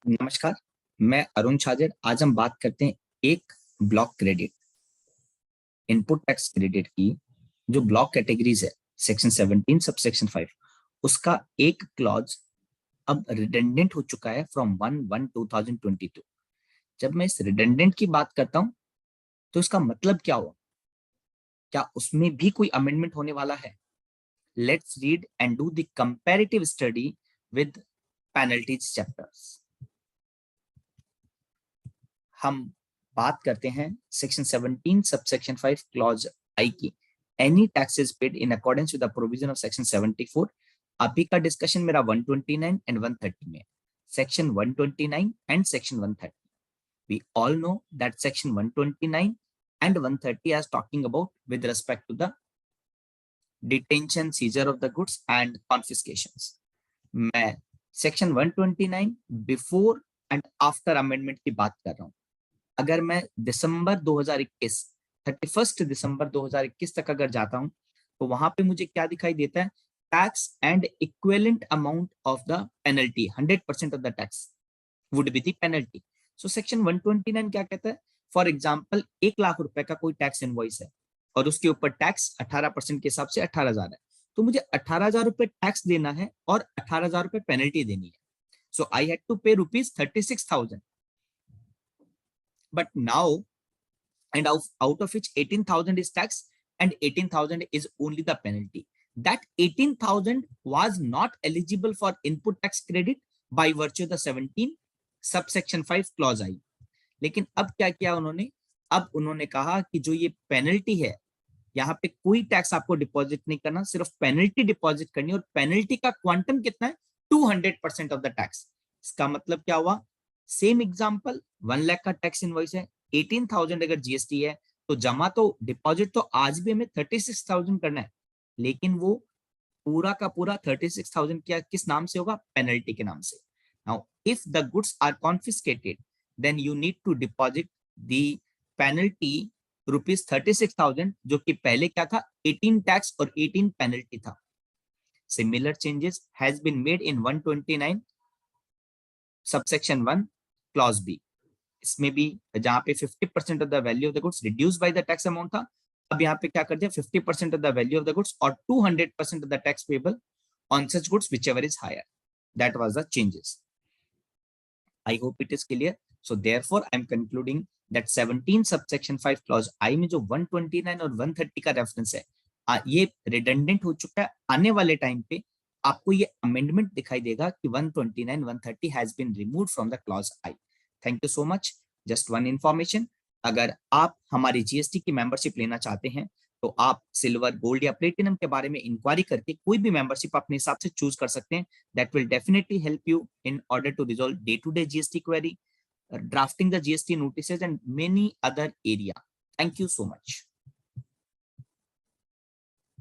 नमस्कार, मैं अरुण छाजर। आज हम बात करते हैं एक block credit, input tax credit की जो ब्लॉक कैटेगरीज है, सेक्शन 17 सब सेक्शन 5, उसका एक क्लॉज अब रिडंडेंट हो चुका है फ्रॉम 1/1/2022। जब मैं इस रिडंडेंट की बात करता हूं तो इसका मतलब क्या हुआ? क्या उसमें भी कोई अमेंडमेंट होने वाला है? Let's read and do the comparative study with penalties chapters. हम बात करते हैं सेक्शन 17 सबसेक्शन 5 क्लॉज आई की। Any taxes paid in accordance with the provision of section 74। अभी का डिस्कशन मेरा 129 एंड 130 में, section 129 and section 130। we all know that section 129 and 130 is talking about with respect to the detention, seizure of the goods and confiscations. मैं section 129 before and after amendment की बात कर रहा हूं। अगर मैं दिसंबर 2021, 31 दिसंबर 2021 तक अगर जाता हूं तो वहां पे मुझे क्या दिखाई देता है? Tax and equivalent amount of the penalty, 100% of the tax would be the penalty. So section 129 क्या कहता है? फॉर एग्जाम्पल 1 लाख रुपए का कोई टैक्स इनवॉइस है और उसके ऊपर टैक्स 18% के हिसाब से 18,000 है, तो मुझे 18,000 रुपए टैक्स देना है और 18,000 रुपए पेनल्टी देनी है। सो आई हैड टू पे ₹36,000, but now and out of which 18,000 is tax and 18,000 is only the penalty. That 18,000 was not eligible for input tax credit by virtue of the 17 subsection 5 clause I. लेकिन अब क्या किया उन्होंने? अब उन्होंने कहा कि जो ये पेनल्टी है, यहाँ पे कोई टैक्स आपको डिपॉजिट नहीं करना, सिर्फ पेनल्टी डिपॉजिट करनी, और पेनल्टी का क्वांटम कितना है? 200% ऑफ द टैक्स। इसका मतलब क्या हुआ? सेम एग्जांपल, 1 लाख का टैक्स इनवॉइस है, 18,000 अगर जीएसटी है तो जमा तो डिपॉजिट तो आज भी हमें 36,000 करना है, लेकिन वो पूरा का पूरा 36,000 क्या किस नाम से होगा? पेनल्टी के नाम से। Now if the goods are confiscated then you need to deposit the penalty ₹36,000, जो कि पहले क्या था? 18 टैक्स और 18 पेनल्टी था। Similar changes has been made in 129 subsection 1 clause B. इसमें भी जहां पे 50% of the value of the goods reduce by the tax amount था, अब यहाँ पे क्या कर दिया? 50% of the value of the goods और 200% of the tax payable on such goods whichever is higher. That was the changes. I hope it is clear. So therefore I am concluding that 17 subsection 5 clause I में जो 129 और 130 का reference है, ये redundant हो चुका है। आने वाले टाइम पे आपको ये अमेंडमेंट दिखाई देगा कि 129 130 has been removed from the clause I. Thank you so much. Just one information, अगर आप हमारी जीएसटी की मेंबरशिप लेना चाहते हैं तो आप सिल्वर, गोल्ड या प्लेटिनम के बारे में इंक्वायरी करके कोई भी मेंबरशिप अपने हिसाब से चूज कर सकते हैं। That will definitely help you in order to resolve day-to-day GST query, drafting the GST notices and many other area. Thank you so much.